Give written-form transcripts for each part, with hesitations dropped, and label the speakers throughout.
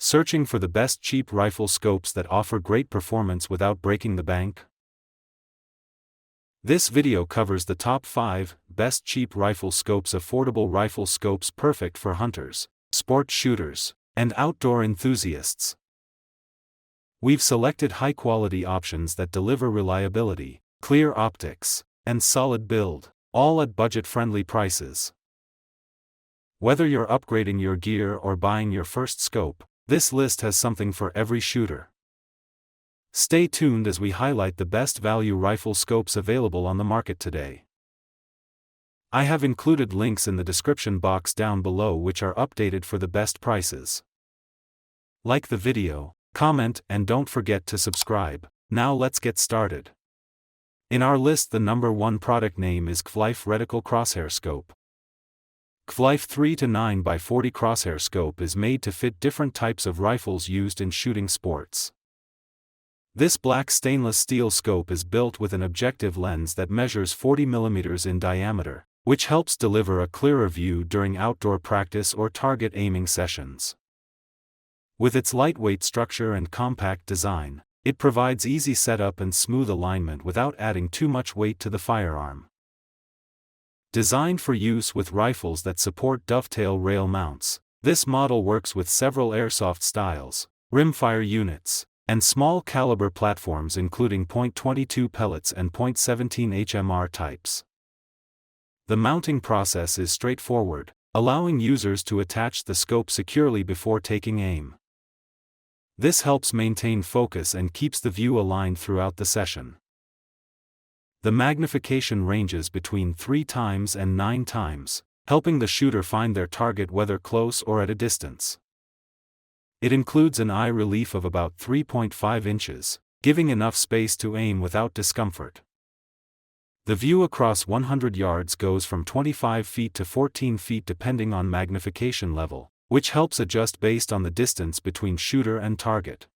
Speaker 1: Searching for the best cheap rifle scopes that offer great performance without breaking the bank? This video covers the top 5 best cheap rifle scopes. Affordable rifle scopes perfect for hunters, sport shooters, and outdoor enthusiasts. We've selected high-quality options that deliver reliability, clear optics, and solid build, all at budget-friendly prices. Whether you're upgrading your gear or buying your first scope, this list has something for every shooter. Stay tuned as we highlight the best value rifle scopes available on the market today. I have included links in the description box down below which are updated for the best prices. Like the video, comment, and don't forget to subscribe. Now let's get started. In our list, the number 1 product name is CVLIFE Reticle Crosshair Scope. CVLIFE 3-9x40 Crosshair Scope is made to fit different types of rifles used in shooting sports. This black stainless steel scope is built with an objective lens that measures 40 mm in diameter, which helps deliver a clearer view during outdoor practice or target aiming sessions. With its lightweight structure and compact design, it provides easy setup and smooth alignment without adding too much weight to the firearm. Designed for use with rifles that support dovetail rail mounts, this model works with several airsoft styles, rimfire units, and small caliber platforms including .22 pellets and .17 HMR types. The mounting process is straightforward, allowing users to attach the scope securely before taking aim. This helps maintain focus and keeps the view aligned throughout the session. The magnification ranges between 3 times and 9 times, helping the shooter find their target whether close or at a distance. It includes an eye relief of about 3.5 inches, giving enough space to aim without discomfort. The view across 100 yards goes from 25 feet to 14 feet depending on magnification level, which helps adjust based on the distance between shooter and target.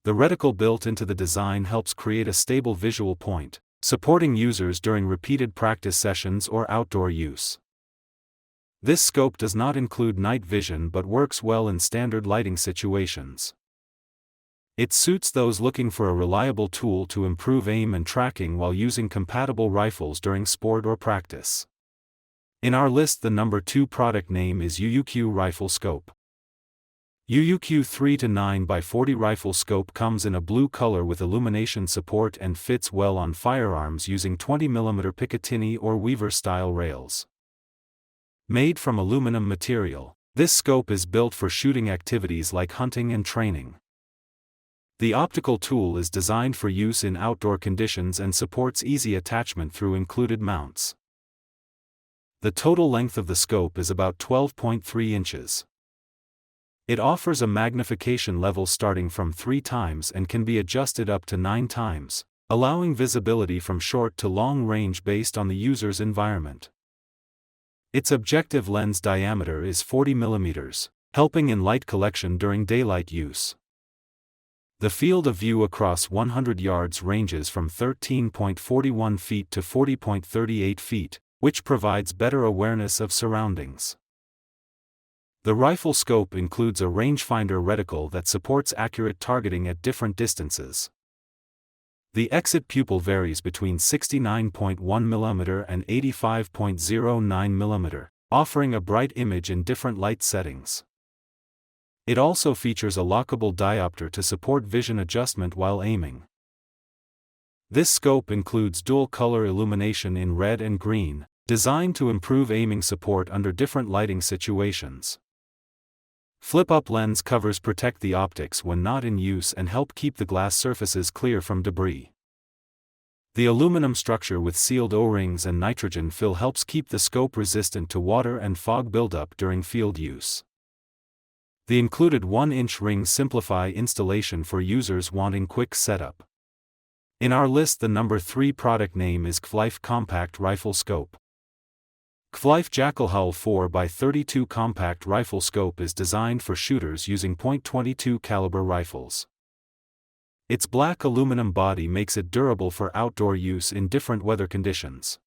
Speaker 1: The reticle built into the design helps create a stable visual point, supporting users during repeated practice sessions or outdoor use. This scope does not include night vision but works well in standard lighting situations. It suits those looking for a reliable tool to improve aim and tracking while using compatible rifles during sport or practice. In our list, the number 2 product name is UUQ Rifle Scope. UUQ 3-9x40 Rifle Scope comes in a blue color with illumination support and fits well on firearms using 20 mm Picatinny or Weaver style rails. Made from aluminum material, this scope is built for shooting activities like hunting and training. The optical tool is designed for use in outdoor conditions and supports easy attachment through included mounts. The total length of the scope is about 12.3 inches. It offers a magnification level starting from 3 times and can be adjusted up to 9 times, allowing visibility from short to long range based on the user's environment. Its objective lens diameter is 40 mm, helping in light collection during daylight use. The field of view across 100 yards ranges from 13.41 feet to 40.38 feet, which provides better awareness of surroundings. The rifle scope includes a rangefinder reticle that supports accurate targeting at different distances. The exit pupil varies between 69.1 mm and 85.09 mm, offering a bright image in different light settings. It also features a lockable diopter to support vision adjustment while aiming. This scope includes dual-color illumination in red and green, designed to improve aiming support under different lighting situations. Flip-up lens covers protect the optics when not in use and help keep the glass surfaces clear from debris. The aluminum structure with sealed O-rings and nitrogen fill helps keep the scope resistant to water and fog buildup during field use. The included 1-inch rings simplify installation for users wanting quick setup. In our list, the number 3 product name is CVLIFE Compact Rifle Scope. CVLIFE Jackal Hull 4x32 Compact Rifle Scope is designed for shooters using .22 caliber rifles. Its black aluminum body makes it durable for outdoor use in different weather conditions.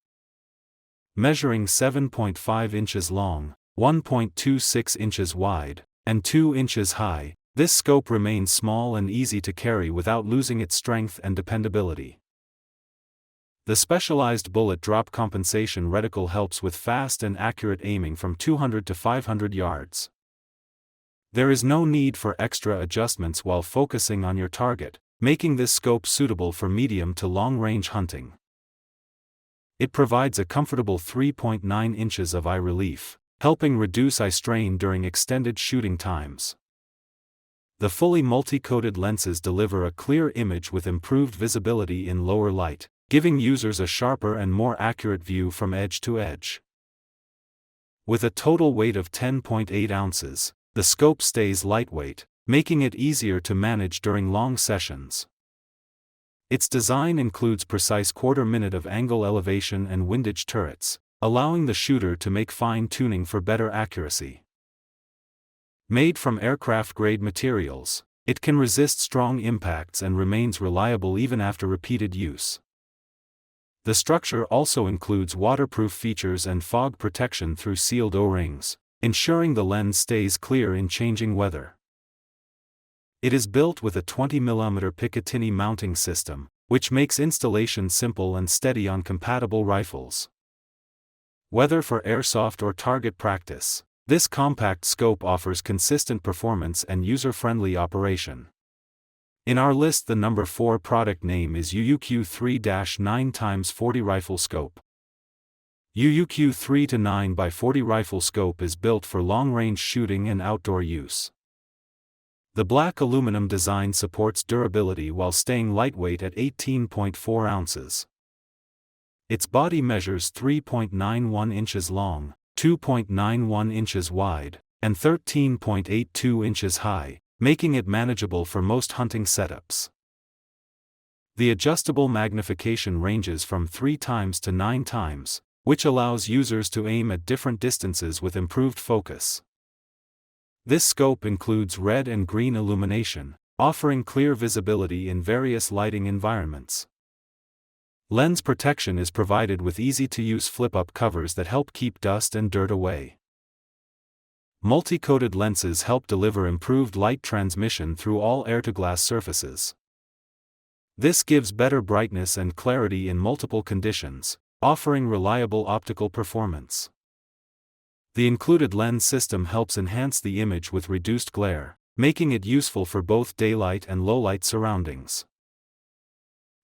Speaker 1: Measuring 7.5 inches long, 1.26 inches wide, and 2 inches high, this scope remains small and easy to carry without losing its strength and dependability. The specialized bullet drop compensation reticle helps with fast and accurate aiming from 200 to 500 yards. There is no need for extra adjustments while focusing on your target, making this scope suitable for medium to long-range hunting. It provides a comfortable 3.9 inches of eye relief, helping reduce eye strain during extended shooting times. The fully multi-coated lenses deliver a clear image with improved visibility in lower light, giving users a sharper and more accurate view from edge to edge. With a total weight of 10.8 ounces, the scope stays lightweight, making it easier to manage during long sessions. Its design includes precise quarter-minute of angle elevation and windage turrets, allowing the shooter to make fine-tuning for better accuracy. Made from aircraft-grade materials, it can resist strong impacts and remains reliable even after repeated use. The structure also includes waterproof features and fog protection through sealed O-rings, ensuring the lens stays clear in changing weather. It is built with a 20mm Picatinny mounting system, which makes installation simple and steady on compatible rifles. Whether for airsoft or target practice, this compact scope offers consistent performance and user-friendly operation. In our list, the number 4 product name is UUQ 3-9x40 Rifle Scope. UUQ 3-9x40 Rifle Scope is built for long-range shooting and outdoor use. The black aluminum design supports durability while staying lightweight at 18.4 ounces. Its body measures 3.91 inches long, 2.91 inches wide, and 13.82 inches high, making it manageable for most hunting setups. The adjustable magnification ranges from 3 times to 9 times, which allows users to aim at different distances with improved focus. This scope includes red and green illumination, offering clear visibility in various lighting environments. Lens protection is provided with easy-to-use flip-up covers that help keep dust and dirt away. Multi-coated lenses help deliver improved light transmission through all air-to-glass surfaces. This gives better brightness and clarity in multiple conditions, offering reliable optical performance. The included lens system helps enhance the image with reduced glare, making it useful for both daylight and low-light surroundings.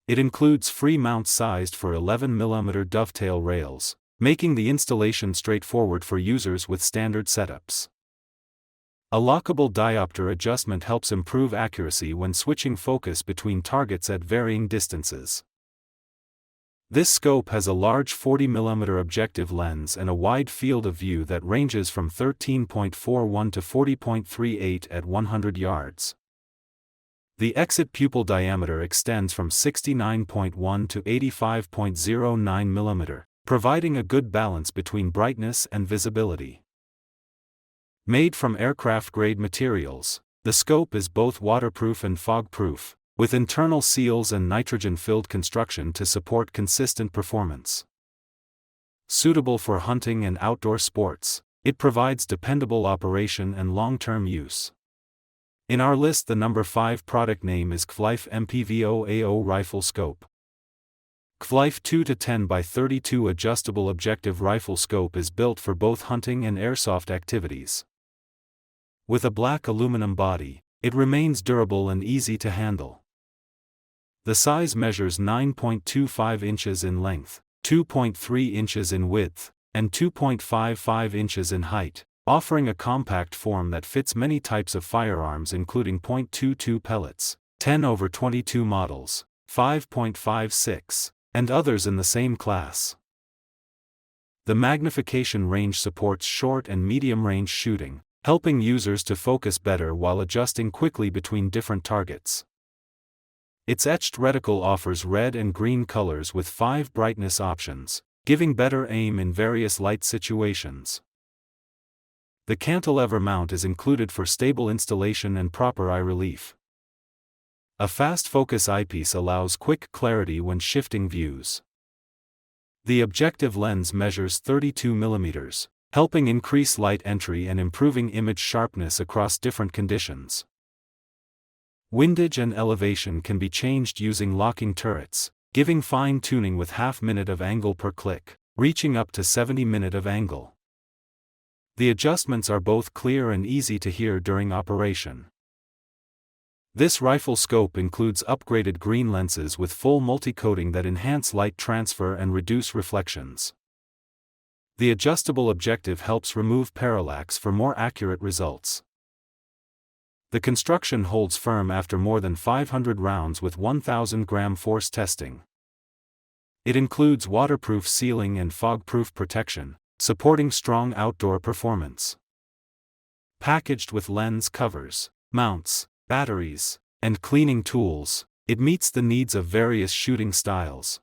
Speaker 1: It includes free mounts sized for 11mm dovetail rails, making the installation straightforward for users with standard setups. A lockable diopter adjustment helps improve accuracy when switching focus between targets at varying distances. This scope has a large 40mm objective lens and a wide field of view that ranges from 13.41 to 40.38 at 100 yards. The exit pupil diameter extends from 69.1 to 85.09mm, providing a good balance between brightness and visibility. Made from aircraft-grade materials, the scope is both waterproof and fog-proof, with internal seals and nitrogen-filled construction to support consistent performance. Suitable for hunting and outdoor sports, it provides dependable operation and long-term use. In our list, the number 5 product name is CVLIFE MPVO AO Rifle Scope. CVLIFE 2-10x32 adjustable objective rifle scope is built for both hunting and airsoft activities. With a black aluminum body, it remains durable and easy to handle. The size measures 9.25 inches in length, 2.3 inches in width, and 2.55 inches in height, offering a compact form that fits many types of firearms including .22 pellets, 10/22 models, 5.56, and others in the same class. The magnification range supports short and medium-range shooting, helping users to focus better while adjusting quickly between different targets. Its etched reticle offers red and green colors with 5 brightness options, giving better aim in various light situations. The cantilever mount is included for stable installation and proper eye relief. A fast focus eyepiece allows quick clarity when shifting views. The objective lens measures 32mm, helping increase light entry and improving image sharpness across different conditions. Windage and elevation can be changed using locking turrets, giving fine-tuning with half-minute of angle per click, reaching up to 70-minute of angle. The adjustments are both clear and easy to hear during operation. This rifle scope includes upgraded green lenses with full multi-coating that enhance light transfer and reduce reflections. The adjustable objective helps remove parallax for more accurate results. The construction holds firm after more than 500 rounds with 1,000 gram force testing. It includes waterproof sealing and fog-proof protection, supporting strong outdoor performance. Packaged with lens covers, mounts, batteries, and cleaning tools, it meets the needs of various shooting styles.